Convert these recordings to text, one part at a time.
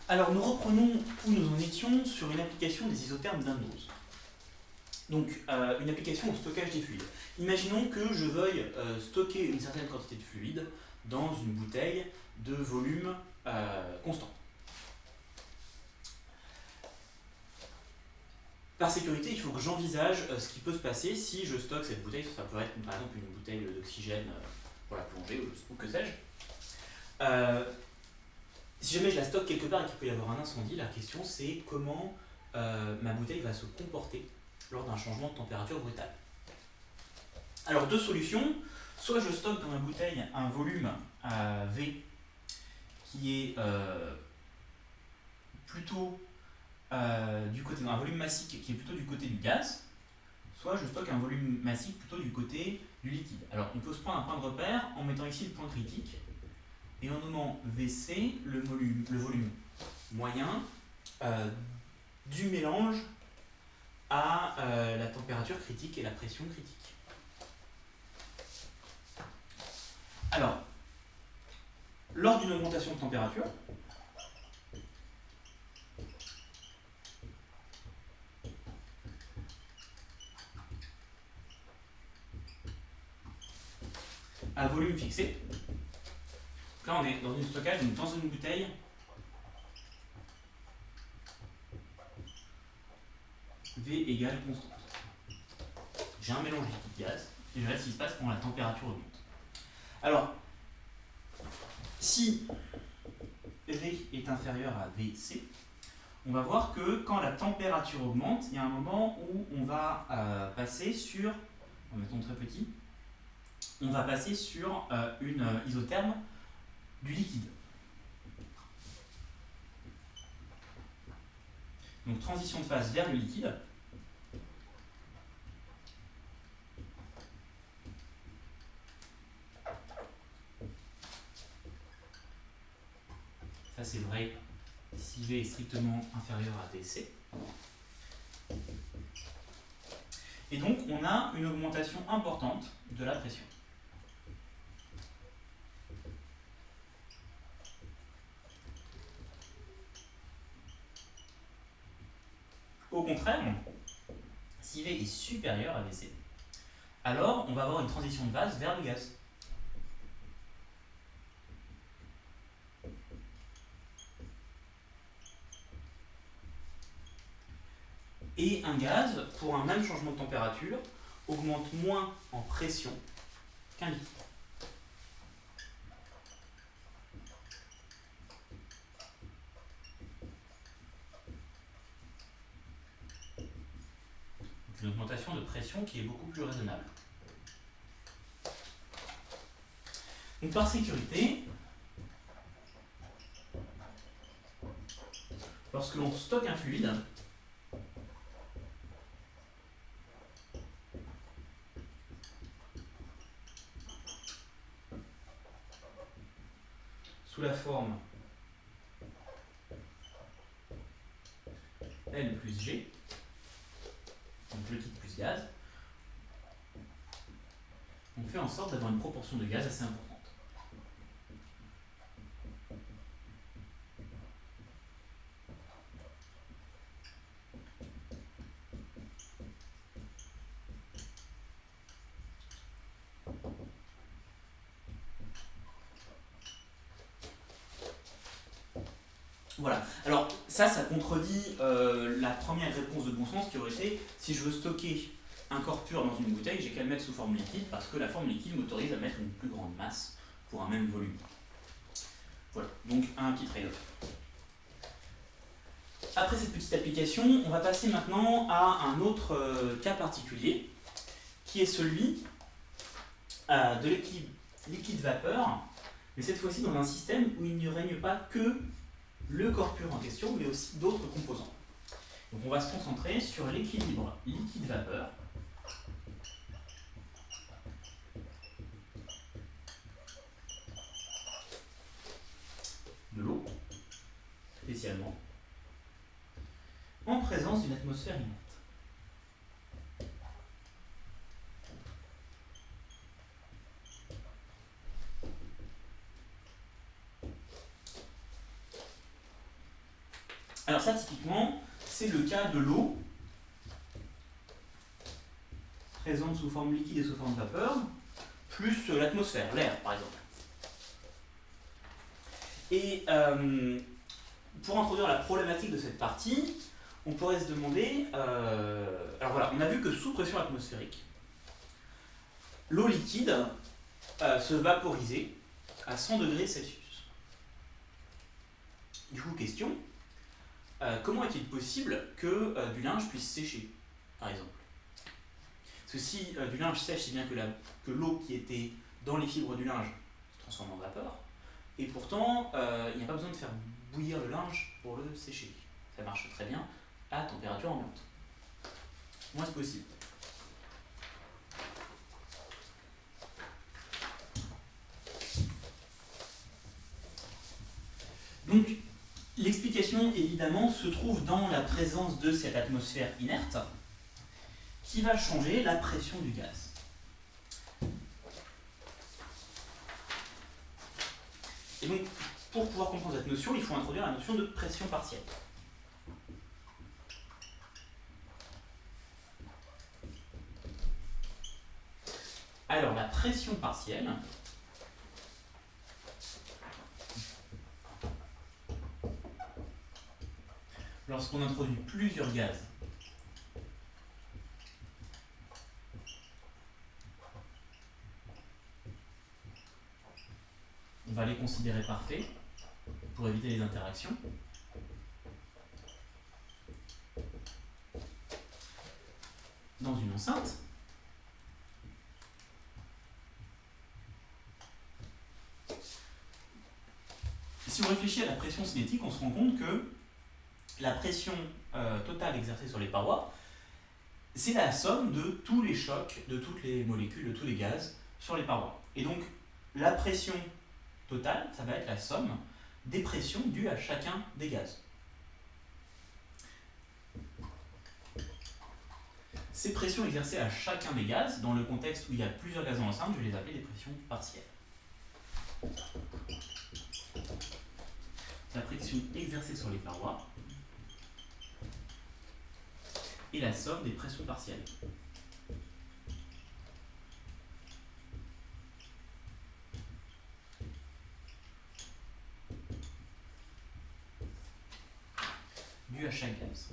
Alors nous reprenons où nous en étions sur une application des isothermes d'indose. Donc une application au stockage des fluides. Imaginons que je veuille stocker une certaine quantité de fluide dans une bouteille de volume constant. Par sécurité, il faut que j'envisage ce qui peut se passer si je stocke cette bouteille. Ça peut être par exemple une bouteille d'oxygène pour la plongée ou que sais-je. Si jamais je la stocke quelque part et qu'il peut y avoir un incendie, la question c'est comment ma bouteille va se comporter lors d'un changement de température brutal. Alors deux solutions, soit je stocke dans ma bouteille un volume V qui est plutôt du côté d'un volume massique qui est plutôt du côté du gaz, soit je stocke un volume massique plutôt du côté du liquide. Alors on peut se prendre un point de repère en mettant ici le point critique et en nommant VC le volume moyen du mélange à la température critique et la pression critique. Alors, lors d'une augmentation de température, à volume fixé, là on est dans une stockage, donc dans une bouteille, V égale constante. J'ai un mélange liquide-gaz, et je regarde ce qui se passe quand la température augmente. Alors, si V est inférieur à VC, on va voir que quand la température augmente, il y a un moment où on va passer sur, mettons très petit, on va passer sur une isotherme du liquide. Donc transition de phase vers le liquide. Ça c'est vrai si V est strictement inférieur à VC. Et donc on a une augmentation importante de la pression. Au contraire, si V est supérieur à VC, alors on va avoir une transition de phase vers le gaz. Et un gaz, pour un même changement de température, augmente moins en pression qu'un liquide. Donc une augmentation de pression qui est beaucoup plus raisonnable. Donc par sécurité, lorsque l'on stocke un fluide, sous la forme L plus G, donc liquide plus gaz, on fait en sorte d'avoir une proportion de gaz assez importante. Voilà. Alors ça contredit la première réponse de bon sens qui aurait été si je veux stocker un corps pur dans une bouteille, j'ai qu'à le mettre sous forme liquide parce que la forme liquide m'autorise à mettre une plus grande masse pour un même volume. Voilà, donc un petit trade-off. Après cette petite application, on va passer maintenant à un autre cas particulier qui est celui de liquide-vapeur, mais cette fois-ci dans un système où il ne règne pas que le corps pur en question, mais aussi d'autres composants. Donc on va se concentrer sur l'équilibre liquide-vapeur. De l'eau, spécialement, en présence d'une atmosphère inerte. alors ça, typiquement, c'est le cas de l'eau, présente sous forme liquide et sous forme vapeur, plus l'atmosphère, l'air, par exemple. Et pour introduire la problématique de cette partie, on pourrait se demander, alors voilà, on a vu que sous pression atmosphérique, l'eau liquide se vaporisait à 100 degrés Celsius. Du coup, question, comment est-il possible que du linge puisse sécher, par exemple? Parce que si du linge sèche, c'est bien que l'eau qui était dans les fibres du linge se transforme en vapeur, et pourtant, il n'y a pas besoin de faire bouillir le linge pour le sécher. Ça marche très bien à température ambiante. Comment est-ce possible? Donc, l'explication, évidemment, se trouve dans la présence de cette atmosphère inerte qui va changer la pression du gaz. Et donc, pour pouvoir comprendre cette notion, il faut introduire la notion de pression partielle. Alors, la pression partielle, lorsqu'on introduit plusieurs gaz on va les considérer parfaits pour éviter les interactions. Dans une enceinte, si on réfléchit à la pression cinétique, on se rend compte que la pression totale exercée sur les parois, c'est la somme de tous les chocs, de toutes les molécules, de tous les gaz sur les parois. Et donc, la pression totale, ça va être la somme des pressions dues à chacun des gaz. Ces pressions exercées à chacun des gaz, dans le contexte où il y a plusieurs gaz dans l'enceinte, je vais les appeler des pressions partielles. La pression exercée sur les parois et la somme des pressions partielles. Dues à chaque gaz.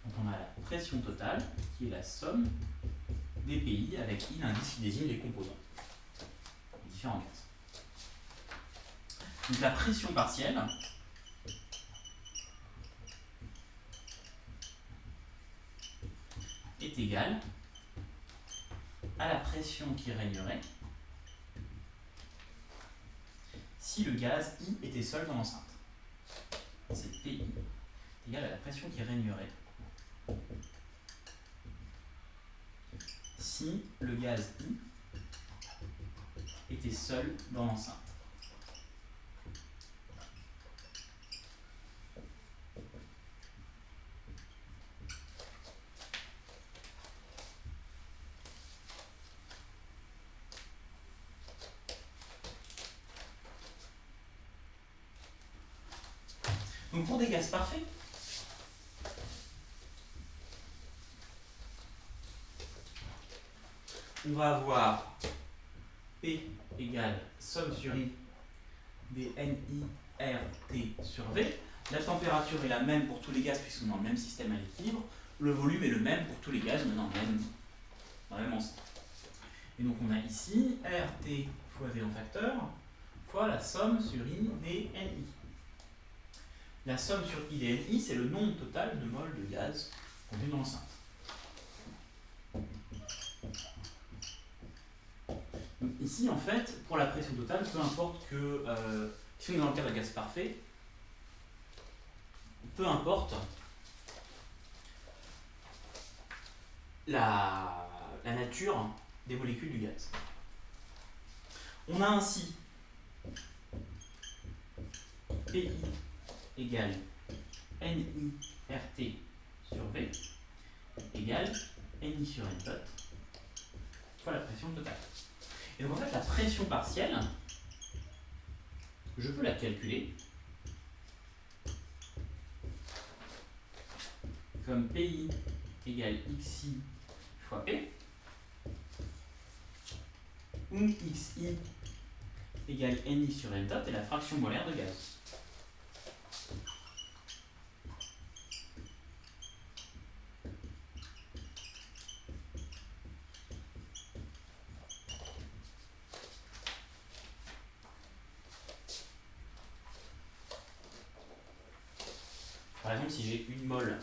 Donc on a la pression totale qui est la somme des PI avec I, l'indice qui désigne les composants, les différents gaz. Donc la pression partielle est égale à la pression qui régnerait si le gaz I était seul dans l'enceinte. C'est PI est égal à la pression qui régnerait si le gaz I était seul dans l'enceinte. Donc pour des gaz parfaits, on va avoir P égale somme sur I des NIRT sur V. La température est la même pour tous les gaz puisqu'on est dans le même système à l'équilibre. Le volume est le même pour tous les gaz, on est dans le même ensemble. Et donc on a ici RT fois V en facteur fois la somme sur I des NI. La somme sur I des NI, c'est le nombre total de moles de gaz contenu dans l'enceinte. Donc ici, en fait, pour la pression totale, peu importe que, si on est dans le cas d'un gaz parfait, peu importe la nature des molécules du gaz. On a ainsi PI égale NIRT sur V égale NI sur N tot fois la pression totale. Et donc en fait la pression partielle je peux la calculer comme PI égale XI fois P, où XI égale NI sur N dot est la fraction molaire de gaz. Par exemple, si j'ai 1 mol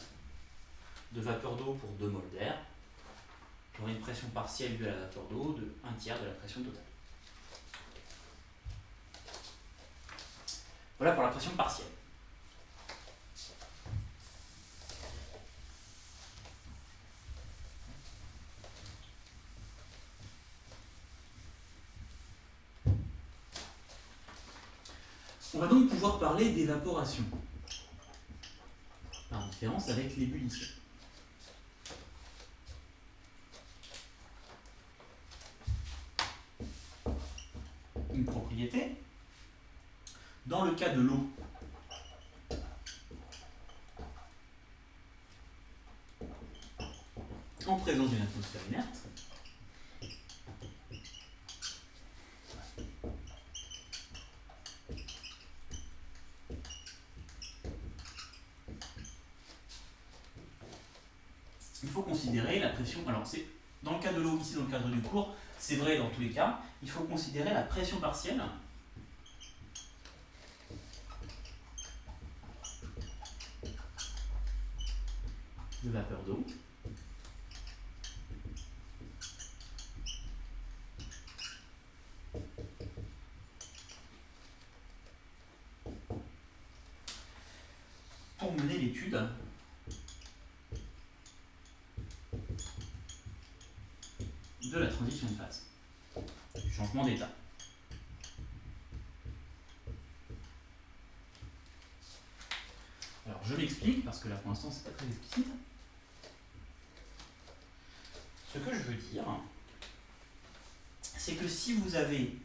de vapeur d'eau pour 2 mols d'air, j'aurai une pression partielle due à la vapeur d'eau de 1/3 de la pression totale. Voilà pour la pression partielle. On va donc pouvoir parler d'évaporation, par différence avec l'ébullition. Une propriété. Dans le cas de l'eau, en présence d'une atmosphère inerte, il faut considérer la pression. Alors, c'est dans le cas de l'eau, ici dans le cadre du cours, c'est vrai dans tous les cas, il faut considérer la pression partielle de vapeur d'eau pour mener l'étude de la transition de phase, du changement d'état. Alors je m'explique, parce que là pour l'instant c'est pas très explicite. Ce que je veux dire, c'est que si vous avez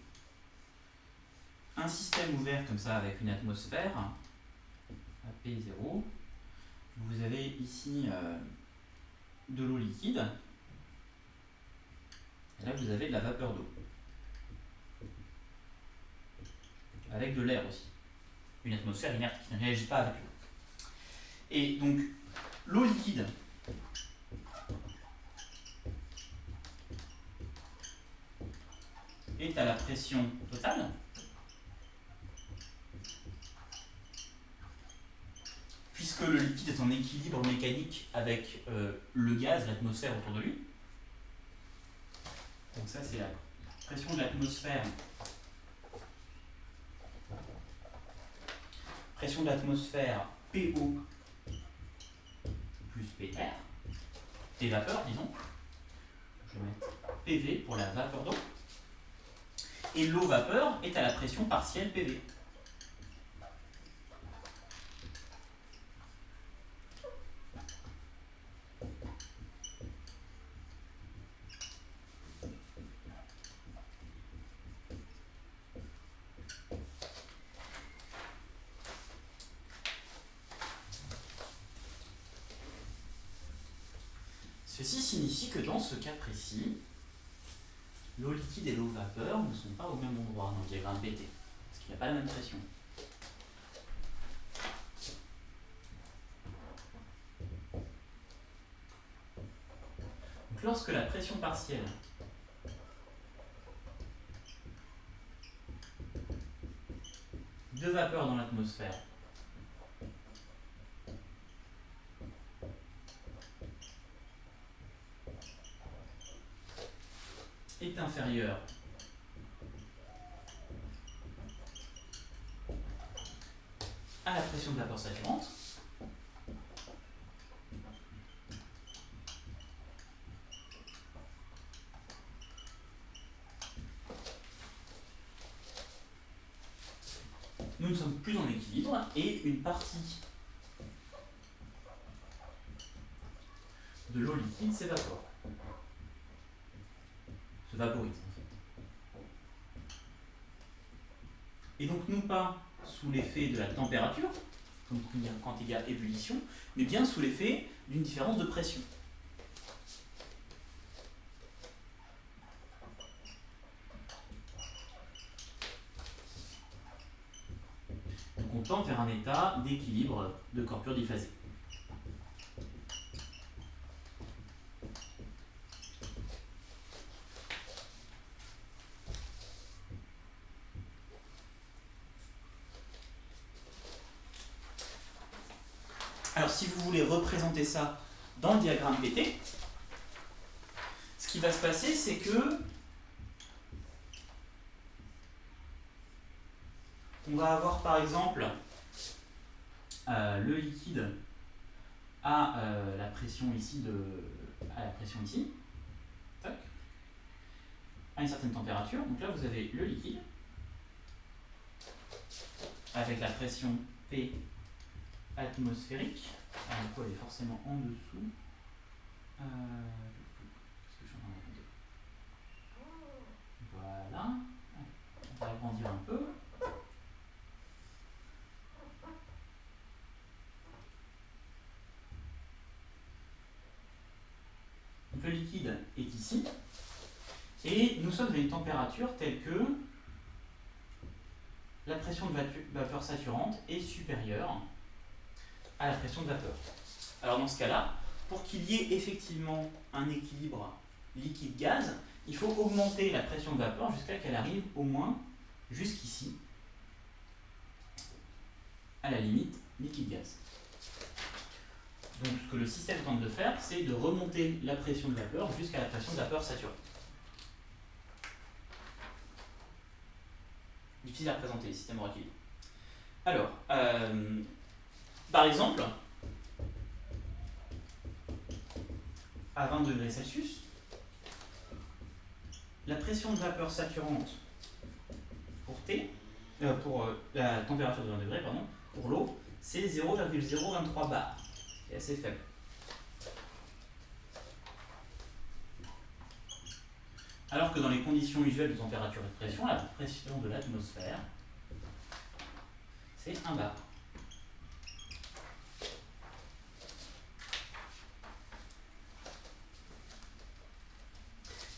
un système ouvert comme ça avec une atmosphère à P0, vous avez ici de l'eau liquide, et là vous avez de la vapeur d'eau, avec de l'air aussi, une atmosphère inerte qui ne réagit pas avec l'eau. Et donc l'eau liquide est à la pression totale, puisque le liquide est en équilibre mécanique avec le gaz, l'atmosphère autour de lui. Donc ça c'est la pression de l'atmosphère. Pression de l'atmosphère PO plus PR, P vapeur disons. Je vais mettre PV pour la vapeur d'eau. Et l'eau vapeur est à la pression partielle PV. Ceci signifie que dans ce cas précis, l'eau liquide et l'eau vapeur ne sont pas au même endroit dans le diagramme PT, parce qu'il n'y a pas la même pression. Donc lorsque la pression partielle de vapeur dans l'atmosphère est inférieure à la pression de vapeur saturante, nous ne sommes plus en équilibre et une partie de l'eau liquide s'évapore, se vaporise en fait. et donc non pas sous l'effet de la température, donc quand il y a ébullition, mais bien sous l'effet d'une différence de pression. Donc on tend vers un état d'équilibre de corps pur diphasé. Alors si vous voulez représenter ça dans le diagramme PT, ce qui va se passer, c'est que on va avoir par exemple le liquide à la pression ici, tac, à une certaine température. Donc là vous avez le liquide avec la pression P atmosphérique. Alors, du coup, elle est forcément en dessous. Qu'est-ce que je suis en train de raconter ? Voilà. On va agrandir un peu. Donc le liquide est ici. Et nous sommes à une température telle que la pression de vapeur saturante est supérieure à la pression de vapeur. Alors dans ce cas-là, pour qu'il y ait effectivement un équilibre liquide-gaz, il faut augmenter la pression de vapeur jusqu'à qu'elle arrive au moins jusqu'ici, à la limite liquide-gaz. Donc ce que le système tente de faire, c'est de remonter la pression de vapeur jusqu'à la pression de vapeur saturante. Difficile à représenter, les systèmes hors équilibre. Alors, par exemple, à 20 degrés Celsius, la pression de vapeur saturante pour la température de 20 degrés, pardon, pour l'eau, c'est 0,023 bar, c'est assez faible. Alors que dans les conditions usuelles de température et de pression, la pression de l'atmosphère, c'est 1 bar.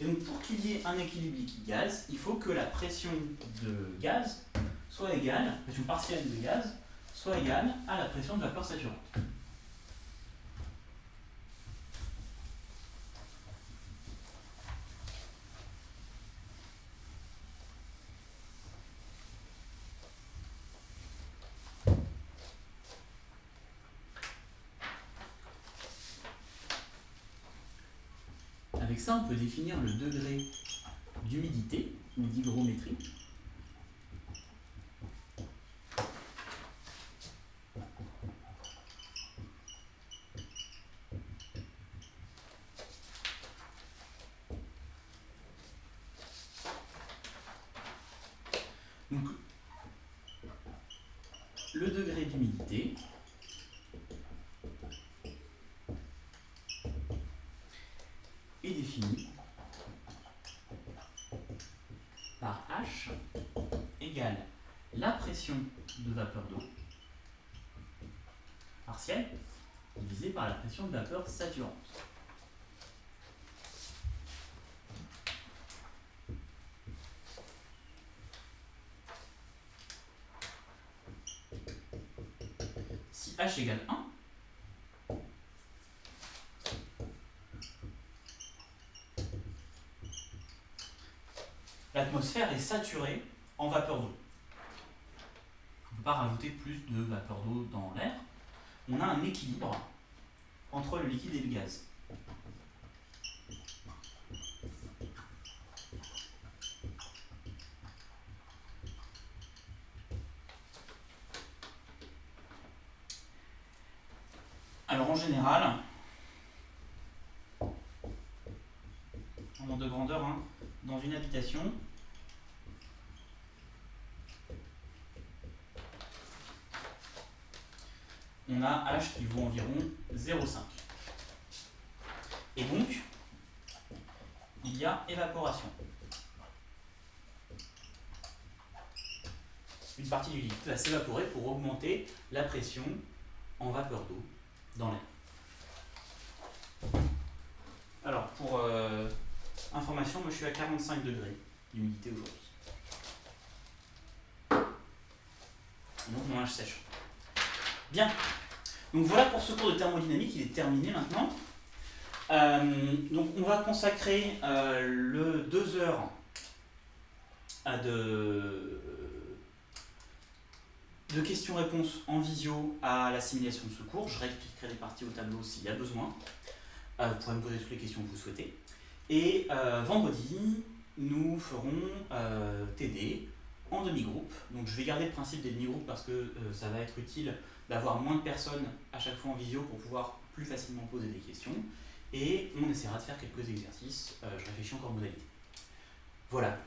Et donc pour qu'il y ait un équilibre liquide-gaz, il faut que la pression de gaz soit égale, la pression partielle de gaz, soit égale à la pression de vapeur saturante. Avec ça, on peut définir le degré d'humidité ou d'hygrométrie. Donc, le degré d'humidité est défini par H égale la pression de vapeur d'eau partielle divisée par la pression de vapeur saturante. Si H égale 1, l'atmosphère est saturée en vapeur d'eau. On ne peut pas rajouter plus de vapeur d'eau dans l'air. On a un équilibre entre le liquide et le gaz. Alors en général, en ordre de grandeur, dans une habitation, on a H qui vaut environ 0,5. Et donc, il y a évaporation. une partie du liquide va s'évaporer pour augmenter la pression en vapeur d'eau dans l'air. Alors, pour information, moi je suis à 45 degrés d'humidité aujourd'hui. Donc mon linge sèche. Bien. Donc voilà pour ce cours de thermodynamique, il est terminé maintenant. Donc on va consacrer le 2 heures à de questions-réponses en visio à la simulation de ce cours. Je réexpliquerai les parties au tableau s'il y a besoin. Vous pourrez me poser toutes les questions que vous souhaitez. Et vendredi, nous ferons TD en demi-groupe. Donc je vais garder le principe des demi-groupes parce que ça va être utile d'avoir moins de personnes à chaque fois en visio pour pouvoir plus facilement poser des questions. Et on essaiera de faire quelques exercices. Je réfléchis encore aux modalités. Voilà,